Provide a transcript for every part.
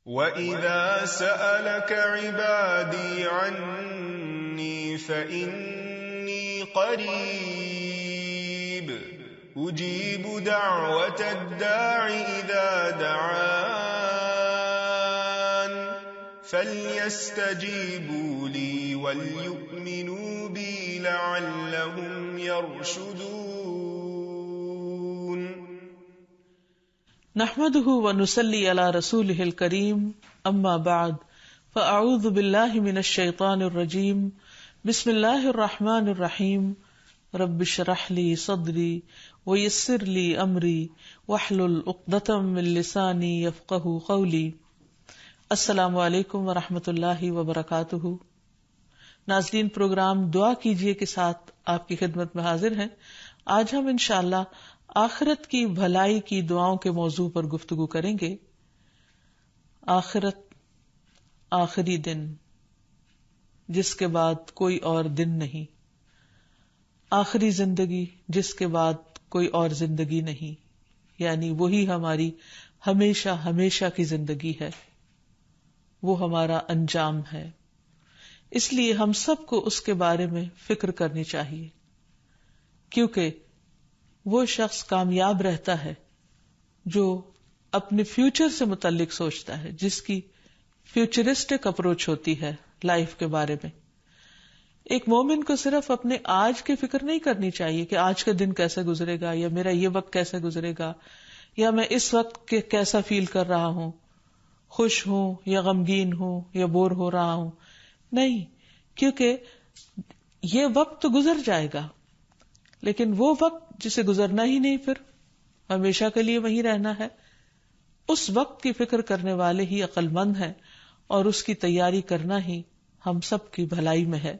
وَإِذَا سَأَلَكَ عِبَادِي عَنِّي فَإِنِّي قَرِيبٌ أُجِيبُ دَعْوَةَ الدَّاعِ إِذَا دَعَانِ فَلْيَسْتَجِيبُوا لِي وَلْيُؤْمِنُوا بِي لَعَلَّهُمْ يَرْشُدُونَ. نحمده ونصلي على رسوله الكريم اما بعد فاعوذ باللہ من الشیطان الرجیم بسم اللہ الرحمن الرحیم رب اشرح لی صدری ویسر لی امری واحلل عقدۃ من لسانی یفقہوا قولی. السلام علیکم ورحمۃ اللہ وبرکاتہ. ناظرین، پروگرام دعا کیجئے کے ساتھ آپ کی خدمت میں حاضر ہیں. آج ہم انشاءاللہ آخرت کی بھلائی کی دعاؤں کے موضوع پر گفتگو کریں گے. آخرت، آخری دن جس کے بعد کوئی اور دن نہیں، آخری زندگی جس کے بعد کوئی اور زندگی نہیں، یعنی وہی ہماری ہمیشہ ہمیشہ کی زندگی ہے، وہ ہمارا انجام ہے. اس لیے ہم سب کو اس کے بارے میں فکر کرنی چاہیے، کیونکہ وہ شخص کامیاب رہتا ہے جو اپنے فیوچر سے متعلق سوچتا ہے، جس کی فیوچرسٹک اپروچ ہوتی ہے لائف کے بارے میں. ایک مومن کو صرف اپنے آج کی فکر نہیں کرنی چاہیے کہ آج کا دن کیسے گزرے گا، یا میرا یہ وقت کیسے گزرے گا، یا میں اس وقت کیسا فیل کر رہا ہوں، خوش ہوں یا غمگین ہوں یا بور ہو رہا ہوں. نہیں، کیونکہ یہ وقت تو گزر جائے گا، لیکن وہ وقت جسے گزرنا ہی نہیں، پھر ہمیشہ کے لیے وہیں رہنا ہے. اس وقت کی فکر کرنے والے ہی عقل مند ہیں، اور اس کی تیاری کرنا ہی ہم سب کی بھلائی میں ہے.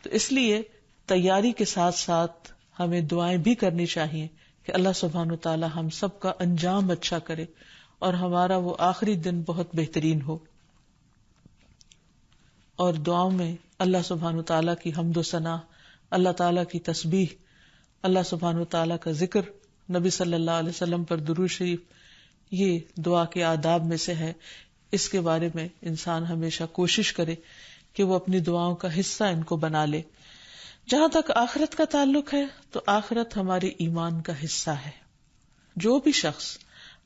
تو اس لیے تیاری کے ساتھ ساتھ ہمیں دعائیں بھی کرنی چاہیے کہ اللہ سبحانہ وتعالی ہم سب کا انجام اچھا کرے اور ہمارا وہ آخری دن بہت بہترین ہو. اور دعاؤں میں اللہ سبحانہ وتعالی کی حمد و ثنا، اللہ تعالیٰ کی تسبیح، اللہ سبحانہ وتعالیٰ کا ذکر، نبی صلی اللہ علیہ وسلم پر درود شریف، یہ دعا کے آداب میں سے ہے. اس کے بارے میں انسان ہمیشہ کوشش کرے کہ وہ اپنی دعاؤں کا حصہ ان کو بنا لے. جہاں تک آخرت کا تعلق ہے تو آخرت ہمارے ایمان کا حصہ ہے. جو بھی شخص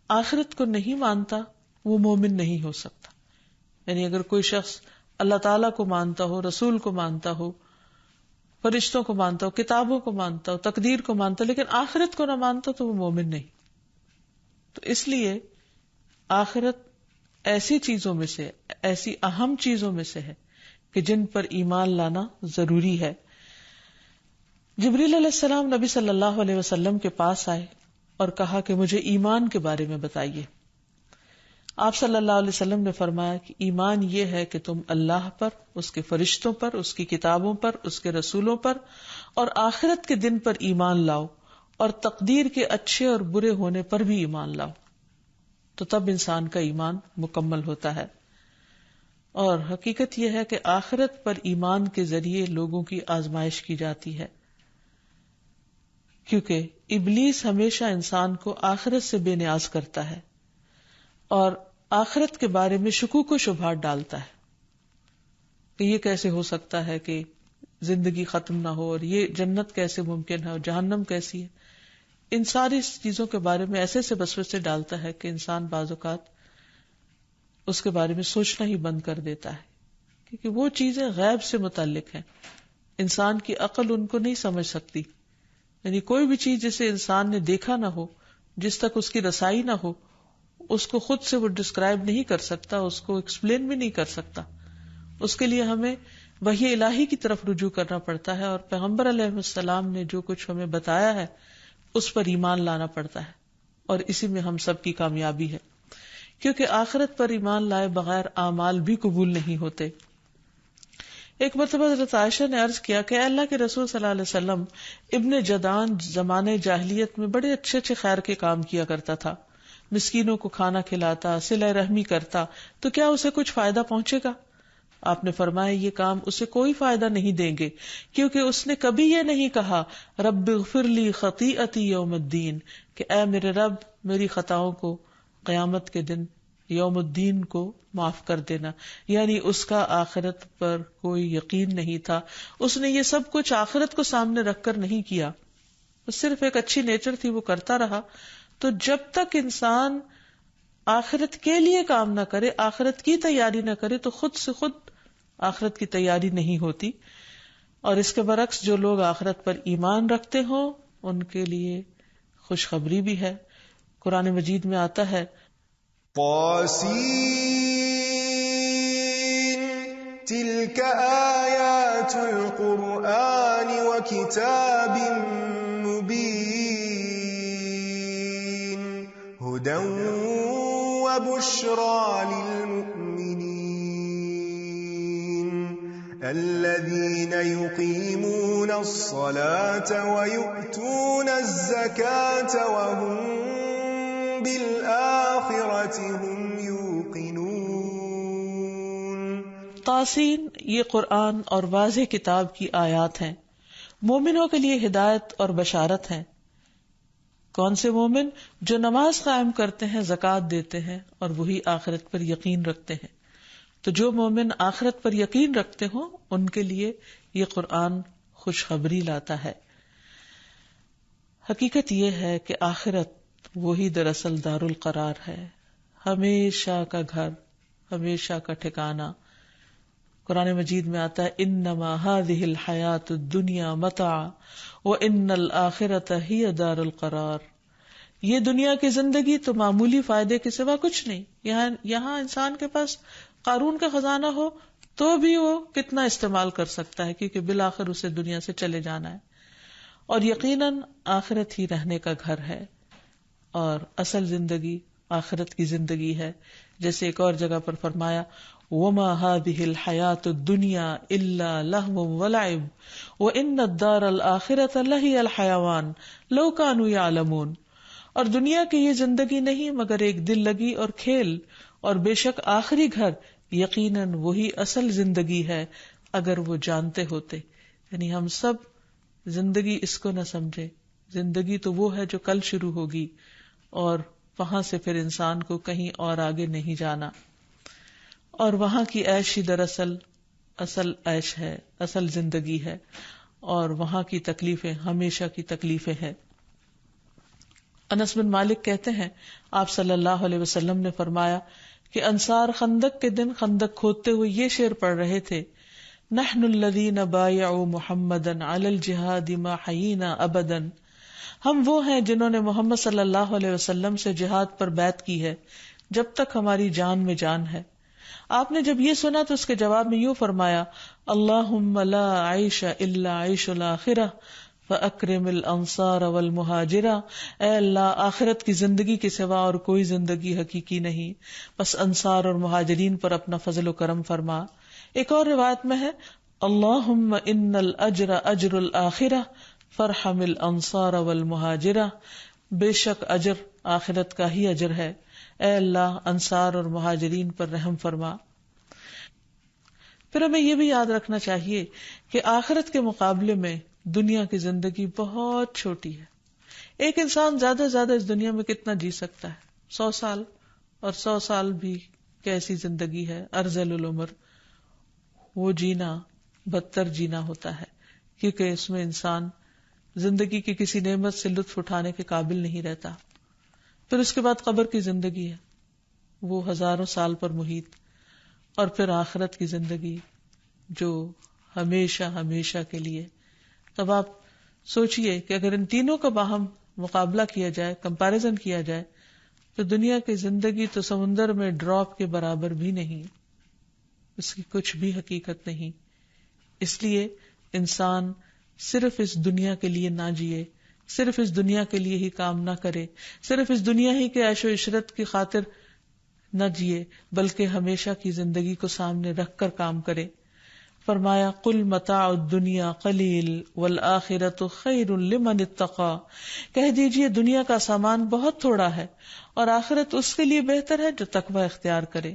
آخرت کو نہیں مانتا وہ مومن نہیں ہو سکتا. یعنی اگر کوئی شخص اللہ تعالیٰ کو مانتا ہو، رسول کو مانتا ہو، فرشتوں کو مانتا ہو، کتابوں کو مانتا ہو، تقدیر کو مانتا ہو، لیکن آخرت کو نہ مانتا تو وہ مومن نہیں. تو اس لیے آخرت ایسی چیزوں میں سے، ایسی اہم چیزوں میں سے ہے کہ جن پر ایمان لانا ضروری ہے. جبریل علیہ السلام نبی صلی اللہ علیہ وسلم کے پاس آئے اور کہا کہ مجھے ایمان کے بارے میں بتائیے. آپ صلی اللہ علیہ وسلم نے فرمایا کہ ایمان یہ ہے کہ تم اللہ پر، اس کے فرشتوں پر، اس کی کتابوں پر، اس کے رسولوں پر اور آخرت کے دن پر ایمان لاؤ، اور تقدیر کے اچھے اور برے ہونے پر بھی ایمان لاؤ. تو تب انسان کا ایمان مکمل ہوتا ہے. اور حقیقت یہ ہے کہ آخرت پر ایمان کے ذریعے لوگوں کی آزمائش کی جاتی ہے، کیونکہ ابلیس ہمیشہ انسان کو آخرت سے بے نیاز کرتا ہے اور آخرت کے بارے میں شکوک و شبہات ڈالتا ہے کہ یہ کیسے ہو سکتا ہے کہ زندگی ختم نہ ہو، اور یہ جنت کیسے ممکن ہے اور جہنم کیسی ہے. ان ساری چیزوں کے بارے میں ایسے سے وسوسے ڈالتا ہے کہ انسان بعض اوقات اس کے بارے میں سوچنا ہی بند کر دیتا ہے، کیونکہ وہ چیزیں غیب سے متعلق ہیں، انسان کی عقل ان کو نہیں سمجھ سکتی. یعنی کوئی بھی چیز جسے انسان نے دیکھا نہ ہو، جس تک اس کی رسائی نہ ہو، اس کو خود سے وہ ڈسکرائب نہیں کر سکتا، اس کو ایکسپلین بھی نہیں کر سکتا. اس کے لیے ہمیں وحی الہی کی طرف رجوع کرنا پڑتا ہے، اور پیغمبر علیہ السلام نے جو کچھ ہمیں بتایا ہے اس پر ایمان لانا پڑتا ہے، اور اسی میں ہم سب کی کامیابی ہے. کیونکہ آخرت پر ایمان لائے بغیر اعمال بھی قبول نہیں ہوتے. ایک مرتبہ حضرت عائشہ نے عرض کیا کہ اللہ کے رسول صلی اللہ علیہ وسلم ابن جدعان زمانے جاہلیت میں بڑے اچھے اچھے خیر کے کام کیا کرتا تھا، مسکینوں کو کھانا کھلاتا، صلہ رحمی کرتا، تو کیا اسے کچھ فائدہ پہنچے گا؟ آپ نے فرمایا یہ کام اسے کوئی فائدہ نہیں دیں گے، کیونکہ اس نے کبھی یہ نہیں کہا رب اغفر لی خطیئتی یوم الدین، کہ اے میرے رب میری خطاؤں کو قیامت کے دن یوم الدین کو معاف کر دینا، یعنی اس کا آخرت پر کوئی یقین نہیں تھا، اس نے یہ سب کچھ آخرت کو سامنے رکھ کر نہیں کیا، صرف ایک اچھی نیچر تھی، وہ کرتا رہا. تو جب تک انسان آخرت کے لیے کام نہ کرے، آخرت کی تیاری نہ کرے، تو خود سے خود آخرت کی تیاری نہیں ہوتی. اور اس کے برعکس جو لوگ آخرت پر ایمان رکھتے ہوں ان کے لیے خوشخبری بھی ہے. قرآن مجید میں آتا ہے طاسین تلک آیات القرآن وکتاب مبین ہدی وبشری للمؤمنین الذین یقیمون الصلاة ویؤتون الزکاة وهم بالآخرة هم یوقنون. طاسین یہ قرآن اور واضح کتاب کی آیات ہیں، مومنوں کے لیے ہدایت اور بشارت ہیں. کون سے مومن؟ جو نماز قائم کرتے ہیں، زکوٰۃ دیتے ہیں اور وہی آخرت پر یقین رکھتے ہیں. تو جو مومن آخرت پر یقین رکھتے ہوں ان کے لیے یہ قرآن خوشخبری لاتا ہے. حقیقت یہ ہے کہ آخرت وہی دراصل دار القرار ہے، ہمیشہ کا گھر، ہمیشہ کا ٹھکانہ. قرآن مجید میں آتا ہے انما هذه الحیات الدنیا متاع وان الآخرة ہی دار القرار. یہ دنیا کی زندگی تو معمولی فائدے کے سوا کچھ نہیں. یہاں انسان کے پاس قارون کا خزانہ ہو تو بھی وہ کتنا استعمال کر سکتا ہے، کیونکہ بالآخر اسے دنیا سے چلے جانا ہے. اور یقیناً آخرت ہی رہنے کا گھر ہے اور اصل زندگی آخرت کی زندگی ہے. جیسے ایک اور جگہ پر فرمایا وَمَا هَذِهِ الْحَيَاةُ الدُّنْيَا إِلَّا لَهْوٌ وَلَعِبٌ وَإِنَّ الدَّارَ الْآخِرَةَ لَهِيَ الْحَيَوَانُ لَوْ كَانُوا يَعْلَمُونَ. اور دنیا کی یہ زندگی نہیں مگر ایک دل لگی اور کھیل، اور بے شک آخری گھر یقیناً وہی اصل زندگی ہے اگر وہ جانتے ہوتے. یعنی ہم سب زندگی اس کو نہ سمجھے، زندگی تو وہ ہے جو کل شروع ہوگی اور وہاں سے پھر انسان کو کہیں اور آگے نہیں جانا. اور وہاں کی عیش ہی دراصل اصل عیش ہے، اصل زندگی ہے، اور وہاں کی تکلیفیں ہمیشہ کی تکلیفیں ہیں. انس بن مالک کہتے ہیں آپ صلی اللہ علیہ وسلم نے فرمایا کہ انصار خندق کے دن خندق کھودتے ہوئے یہ شعر پڑھ رہے تھے نحن الذین بایعوا محمدا علی الجہاد ما حیینا ابدا. ہم وہ ہیں جنہوں نے محمد صلی اللہ علیہ وسلم سے جہاد پر بیعت کی ہے جب تک ہماری جان میں جان ہے. آپ نے جب یہ سنا تو اس کے جواب میں یوں فرمایا اللہم لا عیش الا عیش الآخرہ فاکرم الانصار والمہاجرہ. اے اللہ، آخرت کی زندگی کے سوا اور کوئی زندگی حقیقی نہیں، بس انصار اور مہاجرین پر اپنا فضل و کرم فرما. ایک اور روایت میں ہے اللہم ان الاجر اجر الآخرہ فرحم الانصار والمہاجرہ. بے شک اجر آخرت کا ہی اجر ہے، اے اللہ انصار اور مہاجرین پر رحم فرما. پھر ہمیں یہ بھی یاد رکھنا چاہیے کہ آخرت کے مقابلے میں دنیا کی زندگی بہت چھوٹی ہے. ایک انسان زیادہ سے زیادہ اس دنیا میں کتنا جی سکتا ہے؟ 100 سال، اور 100 سال بھی کیسی زندگی ہے، ارذل العمر. وہ جینا بدتر جینا ہوتا ہے، کیونکہ اس میں انسان زندگی کی کسی نعمت سے لطف اٹھانے کے قابل نہیں رہتا. پھر اس کے بعد قبر کی زندگی ہے، وہ ہزاروں سال پر محیط، اور پھر آخرت کی زندگی جو ہمیشہ ہمیشہ کے لیے. تب آپ سوچئے کہ اگر ان تینوں کا باہم مقابلہ کیا جائے، کمپیریزن کیا جائے، تو دنیا کی زندگی تو سمندر میں ڈراپ کے برابر بھی نہیں، اس کی کچھ بھی حقیقت نہیں. اس لیے انسان صرف اس دنیا کے لیے نہ جیے، صرف اس دنیا کے لیے ہی کام نہ کرے، صرف اس دنیا ہی کے عیش و عشرت کی خاطر نہ جیے، بلکہ ہمیشہ کی زندگی کو سامنے رکھ کر کام کرے. فرمایا قل متاع الدنیا قلیل والآخرۃ خیر لمن اتقی. کہہ دیجئے دنیا کا سامان بہت تھوڑا ہے اور آخرت اس کے لیے بہتر ہے جو تقوی اختیار کرے.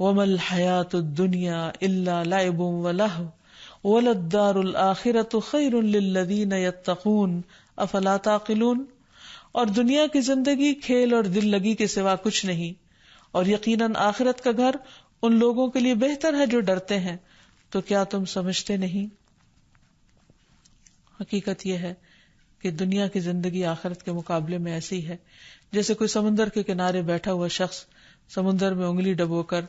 وما الحیاۃ الدنیا الا لعب ولہو وللدار الآخرۃ خیر للذین یتقون افلا تعقلون. اور دنیا کی زندگی کھیل اور دل لگی کے سوا کچھ نہیں، اور یقیناً آخرت کا گھر ان لوگوں کے لیے بہتر ہے جو ڈرتے ہیں، تو کیا تم سمجھتے نہیں؟ حقیقت یہ ہے کہ دنیا کی زندگی آخرت کے مقابلے میں ایسی ہے جیسے کوئی سمندر کے کنارے بیٹھا ہوا شخص سمندر میں انگلی ڈبو کر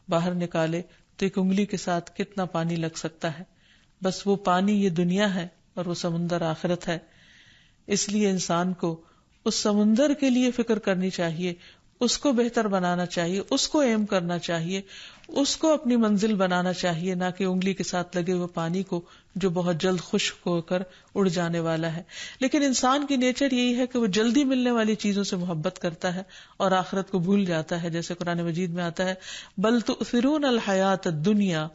باہر نکالے تو ایک انگلی کے ساتھ کتنا پانی لگ سکتا ہے. بس وہ پانی یہ دنیا ہے اور وہ سمندر آخرت ہے. اس لیے انسان کو اس سمندر کے لیے فکر کرنی چاہیے، اس کو بہتر بنانا چاہیے، اس کو ایم کرنا چاہیے، اس کو اپنی منزل بنانا چاہیے، نہ کہ انگلی کے ساتھ لگے ہوئے پانی کو جو بہت جلد خشک ہو کر اڑ جانے والا ہے. لیکن انسان کی نیچر یہی ہے کہ وہ جلدی ملنے والی چیزوں سے محبت کرتا ہے اور آخرت کو بھول جاتا ہے. جیسے قرآن مجید میں آتا ہے بل تؤثرون الحیات الدنیا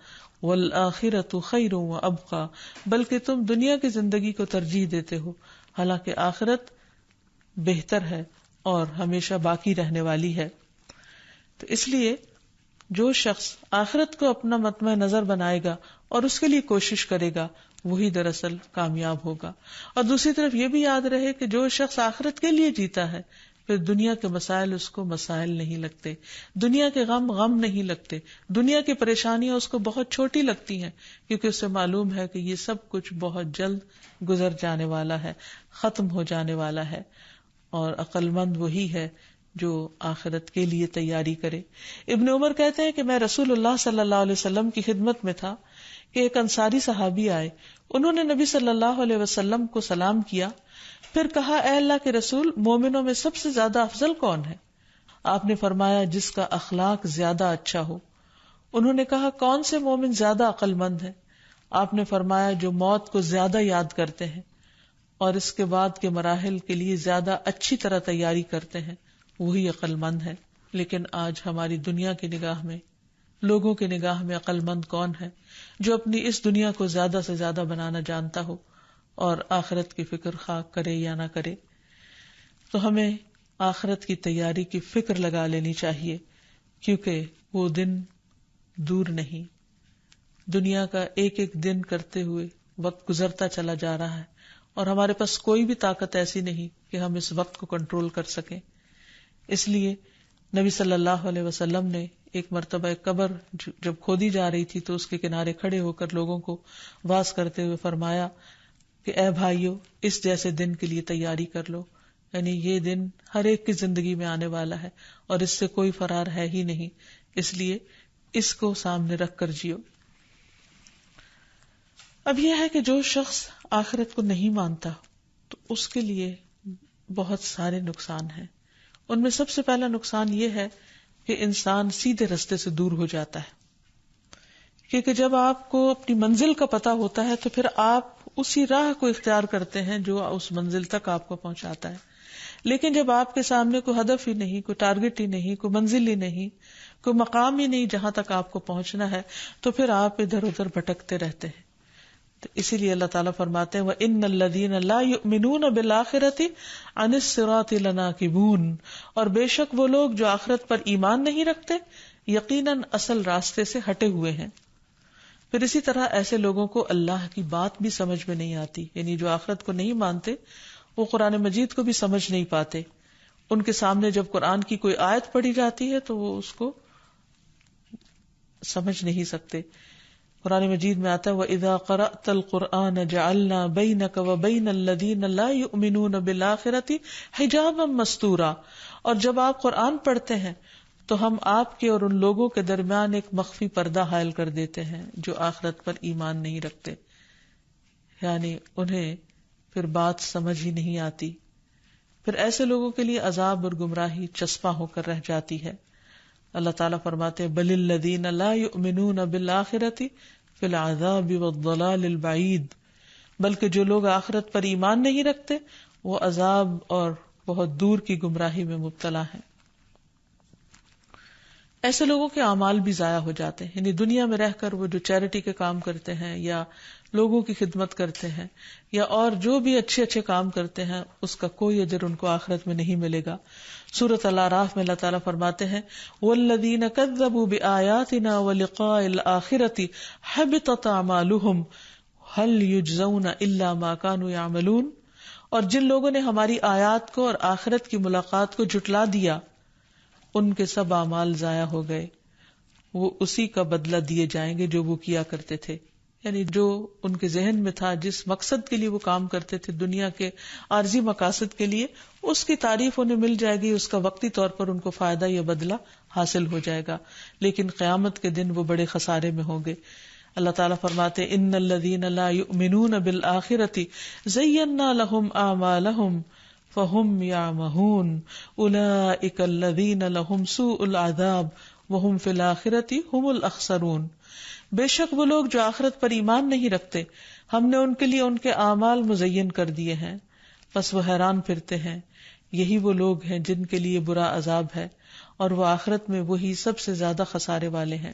والآخرۃ خیر وابقی، بلکہ تم دنیا کی زندگی کو ترجیح دیتے ہو حالانکہ آخرت بہتر ہے اور ہمیشہ باقی رہنے والی ہے. تو اس لیے جو شخص آخرت کو اپنا مطمع نظر بنائے گا اور اس کے لیے کوشش کرے گا وہی دراصل کامیاب ہوگا. اور دوسری طرف یہ بھی یاد رہے کہ جو شخص آخرت کے لیے جیتا ہے پھر دنیا کے مسائل اس کو مسائل نہیں لگتے، دنیا کے غم غم نہیں لگتے، دنیا کی پریشانیاں اس کو بہت چھوٹی لگتی ہیں، کیونکہ اس سے معلوم ہے کہ یہ سب کچھ بہت جلد گزر جانے والا ہے، ختم ہو جانے والا ہے. اور عقل مند وہی ہے جو آخرت کے لیے تیاری کرے. ابن عمر کہتے ہیں کہ میں رسول اللہ صلی اللہ علیہ وسلم کی خدمت میں تھا کہ ایک انصاری صحابی آئے. انہوں نے نبی صلی اللہ علیہ وسلم کو سلام کیا، پھر کہا اے اللہ کے رسول، مومنوں میں سب سے زیادہ افضل کون ہے؟ آپ نے فرمایا جس کا اخلاق زیادہ اچھا ہو. انہوں نے کہا کون سے مومن زیادہ عقل مند ہے؟ آپ نے فرمایا جو موت کو زیادہ یاد کرتے ہیں اور اس کے بعد کے مراحل کے لیے زیادہ اچھی طرح تیاری کرتے ہیں، وہی عقل مند ہے. لیکن آج ہماری دنیا کی نگاہ میں، لوگوں کی نگاہ میں عقل مند کون ہے جو اپنی اس دنیا کو زیادہ سے زیادہ بنانا جانتا ہو اور آخرت کی فکر خواہ کرے یا نہ کرے؟ تو ہمیں آخرت کی تیاری کی فکر لگا لینی چاہیے، کیونکہ وہ دن دور نہیں. دنیا کا ایک ایک دن کرتے ہوئے وقت گزرتا چلا جا رہا ہے اور ہمارے پاس کوئی بھی طاقت ایسی نہیں کہ ہم اس وقت کو کنٹرول کر سکیں. اس لیے نبی صلی اللہ علیہ وسلم نے ایک مرتبہ ایک قبر جب کھودی جا رہی تھی تو اس کے کنارے کھڑے ہو کر لوگوں کو واعظ کرتے ہوئے فرمایا کہ اے بھائیو، اس جیسے دن کے لیے تیاری کر لو. یعنی یہ دن ہر ایک کی زندگی میں آنے والا ہے اور اس سے کوئی فرار ہے ہی نہیں، اس لیے اس کو سامنے رکھ کر جیو. اب یہ ہے کہ جو شخص آخرت کو نہیں مانتا تو اس کے لیے بہت سارے نقصان ہیں. ان میں سب سے پہلا نقصان یہ ہے کہ انسان سیدھے رستے سے دور ہو جاتا ہے، کیونکہ جب آپ کو اپنی منزل کا پتہ ہوتا ہے تو پھر آپ اسی راہ کو اختیار کرتے ہیں جو اس منزل تک آپ کو پہنچاتا ہے. لیکن جب آپ کے سامنے کوئی ہدف ہی نہیں، کوئی ٹارگٹ ہی نہیں، کوئی منزل ہی نہیں، کوئی مقام ہی نہیں جہاں تک آپ کو پہنچنا ہے، تو پھر آپ ادھر ادھر بھٹکتے رہتے ہیں. تو اسی لیے اللہ تعالیٰ فرماتے ہیں وَإِنَّ الَّذِينَ لَا يُؤْمِنُونَ بِالْآخِرَةِ عَنِ الصِّرَاطِ لَنَاكِبُونَ، اور بے شک وہ لوگ جو آخرت پر ایمان نہیں رکھتے یقیناً اصل راستے سے ہٹے ہوئے ہیں. پھر اسی طرح ایسے لوگوں کو اللہ کی بات بھی سمجھ میں نہیں آتی، یعنی جو آخرت کو نہیں مانتے وہ قرآن مجید کو بھی سمجھ نہیں پاتے. ان کے سامنے جب قرآن کی کوئی آیت پڑھی جاتی ہے تو وہ اس کو سمجھ نہیں سکتے. قرآن مجید میں آتا ہے وَإِذَا قَرَأْتَ الْقُرْآنَ جَعَلْنَا بَيْنَكَ وَبَيْنَ الَّذِينَ لَا يُؤْمِنُونَ بِالْآخِرَةِ حِجَابًا مَسْتُورًا، اور جب آپ قرآن پڑھتے ہیں تو ہم آپ کے اور ان لوگوں کے درمیان ایک مخفی پردہ حائل کر دیتے ہیں جو آخرت پر ایمان نہیں رکھتے. یعنی انہیں پھر بات سمجھ ہی نہیں آتی. پھر ایسے لوگوں کے لیے عذاب اور گمراہی چسپاں ہو کر رہ جاتی ہے. اللہ تعالیٰ فرماتے ہیں بل الذین لا یؤمنون بالآخرۃ فی العذاب والضلال البعید، بلکہ جو لوگ آخرت پر ایمان نہیں رکھتے وہ عذاب اور بہت دور کی گمراہی میں مبتلا ہیں. ایسے لوگوں کے اعمال بھی ضائع ہو جاتے ہیں، یعنی دنیا میں رہ کر وہ جو چیریٹی کے کام کرتے ہیں یا لوگوں کی خدمت کرتے ہیں یا اور جو بھی اچھے اچھے کام کرتے ہیں اس کا کوئی اجر ان کو آخرت میں نہیں ملے گا. سورۃ الاعراف میں اللہ تعالیٰ فرماتے ہیں والذین کذبوا بآیاتنا ولقاء الآخرۃ حبطت اعمالهم هل یجزون الا ما كانوا یعملون، اور جن لوگوں نے ہماری آیات کو اور آخرت کی ملاقات کو جھٹلا دیا ان کے سب اعمال ضائع ہو گئے، وہ اسی کا بدلہ دیے جائیں گے جو وہ کیا کرتے تھے. یعنی جو ان کے ذہن میں تھا، جس مقصد کے لیے وہ کام کرتے تھے، دنیا کے عارضی مقاصد کے لیے، اس کی تعریف انہیں مل جائے گی، اس کا وقتی طور پر ان کو فائدہ یا بدلہ حاصل ہو جائے گا، لیکن قیامت کے دن وہ بڑے خسارے میں ہوں گے. اللہ تعالیٰ فرماتے ان الذین لا یؤمنون بالآخرۃ زینا لهم اعمالهم فهم یعمہون اولئک الذین لهم سوء العذاب وهم فی الآخرۃ هم الاخسرون. بے شک وہ لوگ جو آخرت پر ایمان نہیں رکھتے، ہم نے ان کے لیے ان کے اعمال مزین کر دیے ہیں، پس وہ حیران پھرتے ہیں. یہی وہ لوگ ہیں جن کے لیے برا عذاب ہے، اور وہ آخرت میں وہی سب سے زیادہ خسارے والے ہیں.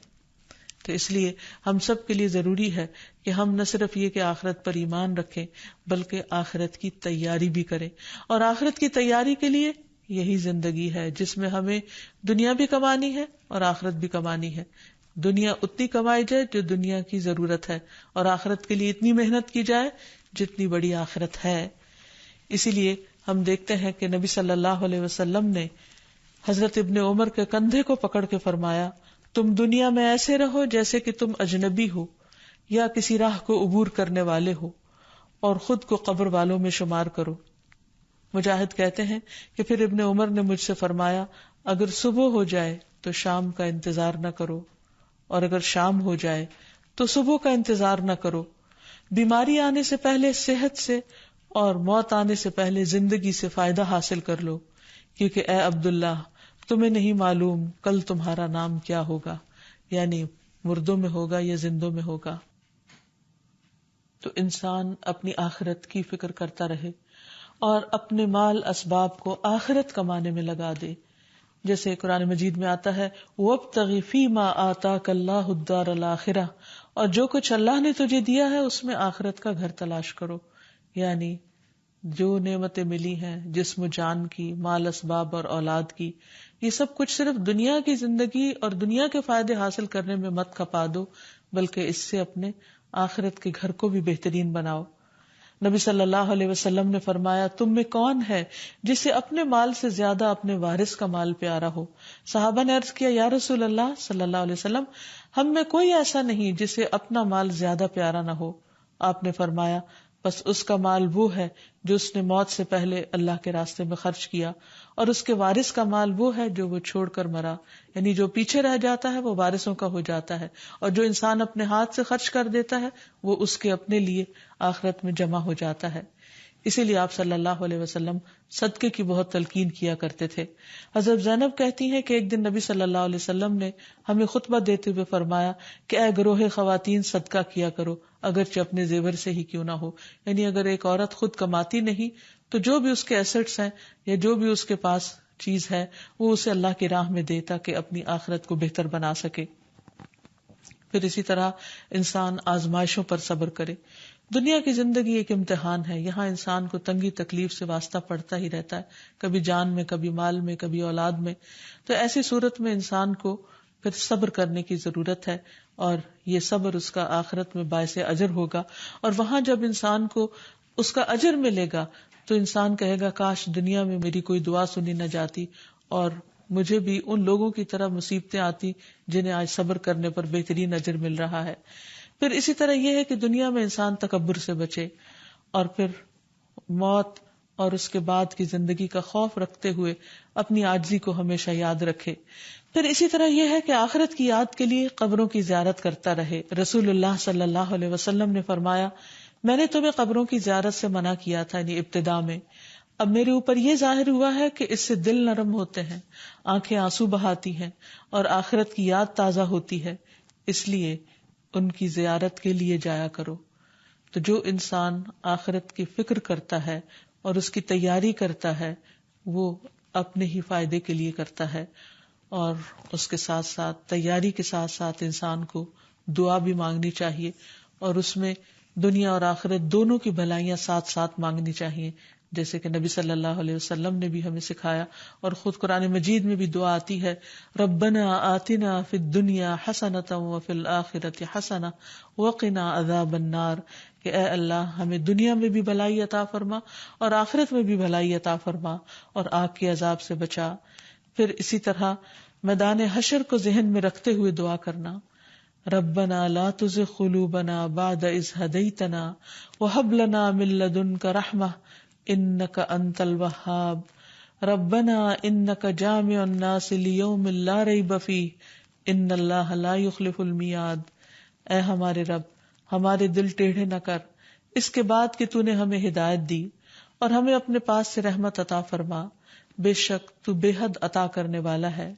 تو اس لیے ہم سب کے لیے ضروری ہے کہ ہم نہ صرف یہ کہ آخرت پر ایمان رکھیں، بلکہ آخرت کی تیاری بھی کریں. اور آخرت کی تیاری کے لیے یہی زندگی ہے جس میں ہمیں دنیا بھی کمانی ہے اور آخرت بھی کمانی ہے. دنیا اتنی کمائی جائے جو دنیا کی ضرورت ہے، اور آخرت کے لیے اتنی محنت کی جائے جتنی بڑی آخرت ہے. اسی لیے ہم دیکھتے ہیں کہ نبی صلی اللہ علیہ وسلم نے حضرت ابن عمر کے کندھے کو پکڑ کے فرمایا، تم دنیا میں ایسے رہو جیسے کہ تم اجنبی ہو یا کسی راہ کو عبور کرنے والے ہو، اور خود کو قبر والوں میں شمار کرو. مجاہد کہتے ہیں کہ پھر ابن عمر نے مجھ سے فرمایا، اگر صبح ہو جائے تو شام کا انتظار نہ کرو، اور اگر شام ہو جائے تو صبح کا انتظار نہ کرو. بیماری آنے سے پہلے صحت سے اور موت آنے سے پہلے زندگی سے فائدہ حاصل کر لو، کیونکہ اے عبداللہ تمہیں نہیں معلوم کل تمہارا نام کیا ہوگا، یعنی مردوں میں ہوگا یا زندوں میں ہوگا. تو انسان اپنی آخرت کی فکر کرتا رہے اور اپنے مال اسباب کو آخرت کمانے میں لگا دے. جیسے قرآن مجید میں آتا ہے وَابْتَغِ فِي مَا آتَاكَ اللَّهُ الدَّارَ الْآخِرَةَ، اور جو کچھ اللہ نے تجھے دیا ہے اس میں آخرت کا گھر تلاش کرو. یعنی جو نعمتیں ملی ہیں، جسم و جان کی، مال اسباب اور اولاد کی، یہ سب کچھ صرف دنیا کی زندگی اور دنیا کے فائدے حاصل کرنے میں مت کھپا دو، بلکہ اس سے اپنے آخرت کے گھر کو بھی بہترین بناؤ. نبی صلی اللہ علیہ وسلم نے فرمایا، تم میں کون ہے جسے اپنے مال سے زیادہ اپنے وارث کا مال پیارا ہو؟ صحابہ نے عرض کیا، یا رسول اللہ صلی اللہ علیہ وسلم، ہم میں کوئی ایسا نہیں جسے اپنا مال زیادہ پیارا نہ ہو. آپ نے فرمایا، بس اس کا مال وہ ہے جو اس نے موت سے پہلے اللہ کے راستے میں خرچ کیا، اور اس کے وارث کا مال وہ ہے جو وہ چھوڑ کر مرا. یعنی جو پیچھے رہ جاتا ہے وہ وارثوں کا ہو جاتا ہے، اور جو انسان اپنے ہاتھ سے خرچ کر دیتا ہے وہ اس کے اپنے لیے آخرت میں جمع ہو جاتا ہے. اسی لیے آپ صلی اللہ علیہ وسلم صدقے کی بہت تلقین کیا کرتے تھے. حضرت زینب کہتی ہیں کہ ایک دن نبی صلی اللہ علیہ وسلم نے ہمیں خطبہ دیتے ہوئے فرمایا کہ اے گروہ خواتین، صدقہ کیا کرو اگرچہ اپنے زیور سے ہی کیوں نہ ہو. یعنی اگر ایک عورت خود کماتی نہیں تو جو بھی اس کے ایسٹس ہیں یا جو بھی اس کے پاس چیز ہے وہ اسے اللہ کی راہ میں دے تاکہ اپنی آخرت کو بہتر بنا سکے. پھر اسی طرح انسان آزمائشوں پر صبر کرے. دنیا کی زندگی ایک امتحان ہے، یہاں انسان کو تنگی تکلیف سے واسطہ پڑتا ہی رہتا ہے، کبھی جان میں، کبھی مال میں، کبھی اولاد میں. تو ایسی صورت میں انسان کو پھر صبر کرنے کی ضرورت ہے، اور یہ صبر اس کا آخرت میں باعث اجر ہوگا. اور وہاں جب انسان کو اس کا اجر ملے گا تو انسان کہے گا کاش دنیا میں میری کوئی دعا سنی نہ جاتی اور مجھے بھی ان لوگوں کی طرح مصیبتیں آتی جنہیں آج صبر کرنے پر بہترین اجر مل رہا ہے. پھر اسی طرح یہ ہے کہ دنیا میں انسان تکبر سے بچے، اور پھر موت اور اس کے بعد کی زندگی کا خوف رکھتے ہوئے اپنی عاجزی کو ہمیشہ یاد رکھے. پھر اسی طرح یہ ہے کہ آخرت کی یاد کے لیے قبروں کی زیارت کرتا رہے. رسول اللہ صلی اللہ علیہ وسلم نے فرمایا، میں نے تمہیں قبروں کی زیارت سے منع کیا تھا، یعنی ابتدا میں. اب میرے اوپر یہ ظاہر ہوا ہے کہ اس سے دل نرم ہوتے ہیں، آنکھیں آنسو بہاتی ہیں اور آخرت کی یاد تازہ ہوتی ہے، اس لیے ان کی زیارت کے لیے جایا کرو. تو جو انسان آخرت کی فکر کرتا ہے اور اس کی تیاری کرتا ہے وہ اپنے ہی فائدے کے لیے کرتا ہے، اور اس کے ساتھ ساتھ تیاری کے ساتھ ساتھ انسان کو دعا بھی مانگنی چاہیے، اور اس میں دنیا اور آخرت دونوں کی بھلائیاں ساتھ ساتھ مانگنی چاہیے، جیسے کہ نبی صلی اللہ علیہ وسلم نے بھی ہمیں سکھایا. اور خود قرآن مجید میں بھی دعا آتی ہے، ربنا آتنا فی الدنیا حسنۃ وفی الآخرۃ حسنہ وقنا عذاب النار، کہ اے اللہ ہمیں دنیا میں بھی بھلائی عطا فرما اور آخرت میں بھی بھلائی عطا فرما اور آگ کے عذاب سے بچا. پھر اسی طرح میدان حشر کو ذہن میں رکھتے ہوئے دعا کرنا، ربنا لا تزغ قلوبنا بعد اذ ہدیتنا وہب لنا من لدنک رحمہ انک انت الوہاب ربنا انک جامع الناس لیوم لا ریب فیہ ان اللہ لا یخلف المیعاد۔ اے ہمارے رب، ہمارے دل ٹیڑھے نہ کر اس کے بعد کہ تو نے ہمیں ہدایت دی، اور ہمیں اپنے پاس سے رحمت عطا فرما، بے شک تو بے حد عطا کرنے والا ہے۔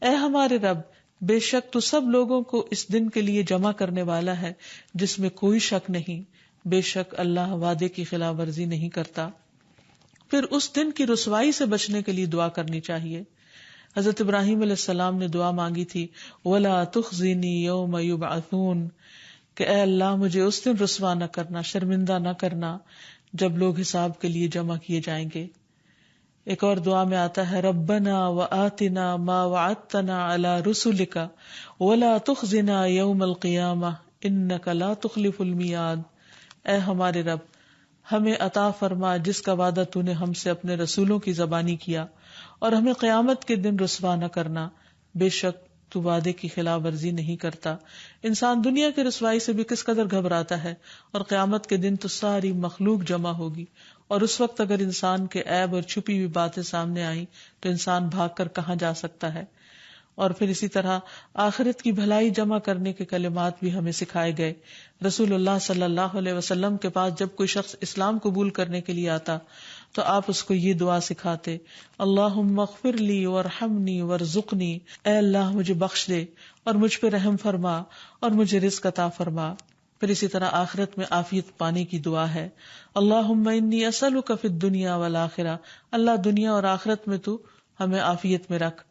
اے ہمارے رب، بے شک تو سب لوگوں کو اس دن کے لیے جمع کرنے والا ہے جس میں کوئی شک نہیں، بے شک اللہ وعدے کی خلاف ورزی نہیں کرتا۔ پھر اس دن کی رسوائی سے بچنے کے لیے دعا کرنی چاہیے۔ حضرت ابراہیم علیہ السلام نے دعا مانگی تھی، وَلَا تُخْزِنِي يَوْمَ يُبْعَثُونَ، کہ اے اللہ مجھے اس دن رسوا نہ کرنا، شرمندہ نہ کرنا جب لوگ حساب کے لیے جمع کیے جائیں گے۔ ایک اور دعا میں آتا ہے، ربنا وآتنا ما وعدتنا علی رسلک ولا تخزنا یوم القیامہ انک لا تخلف المیعاد۔ اے ہمارے رب، ہمیں عطا فرما جس کا وعدہ تو نے ہم سے اپنے رسولوں کی زبانی کیا، اور ہمیں قیامت کے دن رسوا نہ کرنا، بے شک تو وعدے کی خلاف ورزی نہیں کرتا۔ انسان دنیا کی رسوائی سے بھی کس قدر گھبراتا ہے، اور قیامت کے دن تو ساری مخلوق جمع ہوگی، اور اس وقت اگر انسان کے عیب اور چھپی ہوئی باتیں سامنے آئیں تو انسان بھاگ کر کہاں جا سکتا ہے۔ اور پھر اسی طرح آخرت کی بھلائی جمع کرنے کے کلمات بھی ہمیں سکھائے گئے۔ رسول اللہ صلی اللہ علیہ وسلم کے پاس جب کوئی شخص اسلام قبول کرنے کے لیے آتا تو آپ اس کو یہ دعا سکھاتے، اللہم اغفر لی وارحمنی وارزقنی، اے اللہ مجھے بخش دے اور مجھ پہ رحم فرما اور مجھے رزق عطا فرما۔ پھر اسی طرح آخرت میں عافیت پانے کی دعا ہے، اللہم انی اسألک فی الدنیا والآخرہ، اللہ دنیا اور آخرت میں تو ہمیں عافیت میں رکھ۔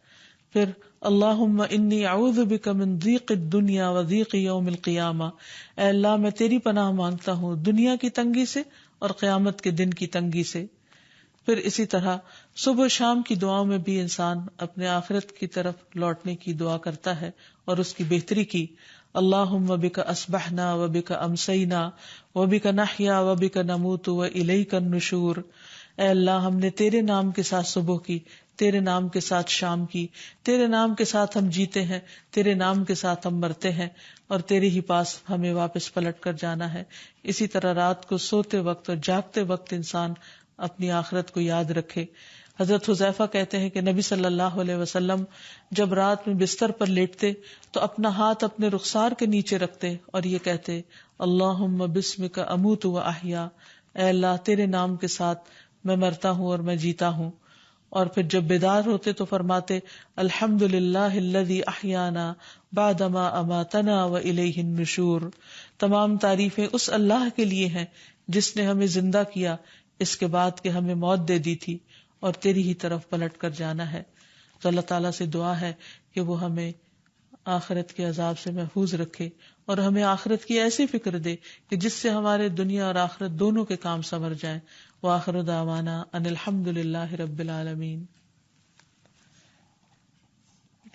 پھر اللہم انی اعوذ بک من ضیق الدنیا و ضیق یوم القیامہ، اے اللہ میں تیری پناہ مانگتا ہوں دنیا کی تنگی سے اور قیامت کے دن کی تنگی سے۔ پھر اسی طرح صبح و شام کی دعاؤں میں بھی انسان اپنے آخرت کی طرف لوٹنے کی دعا کرتا ہے اور اس کی بہتری کی، اللہم بک اصبحنا و بک امسینا و بک نحیا و بک نموت و الیک النشور، اے اللہ ہم نے تیرے نام کے ساتھ صبح کی، تیرے نام کے ساتھ شام کی، تیرے نام کے ساتھ ہم جیتے ہیں، تیرے نام کے ساتھ ہم مرتے ہیں، اور تیرے ہی پاس ہمیں واپس پلٹ کر جانا ہے۔ اسی طرح رات کو سوتے وقت اور جاگتے وقت انسان اپنی آخرت کو یاد رکھے۔ حضرت حذیفہ کہتے ہیں کہ نبی صلی اللہ علیہ وسلم جب رات میں بستر پر لیٹتے تو اپنا ہاتھ اپنے رخسار کے نیچے رکھتے اور یہ کہتے، اللہم بسمک اموت و احیا، اے اللہ تیرے نام کے ساتھ میں مرتا ہوں اور میں جیتا ہوں۔ اور پھر جب بیدار ہوتے تو فرماتے، الحمد للہ الذی احیانا بعدما اماتنا و الیہ النشور، تمام تعریفیں اس اللہ کے لیے ہیں جس نے ہمیں زندہ کیا اس کے بعد کہ ہمیں موت دے دی تھی اور تیری ہی طرف پلٹ کر جانا ہے۔ تو اللہ تعالیٰ سے دعا ہے کہ وہ ہمیں آخرت کے عذاب سے محفوظ رکھے اور ہمیں آخرت کی ایسی فکر دے کہ جس سے ہمارے دنیا اور آخرت دونوں کے کام سنور جائیں۔ وآخر دعوانا ان الحمد للہ رب العالمین۔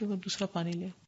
دوسرا پانی لے۔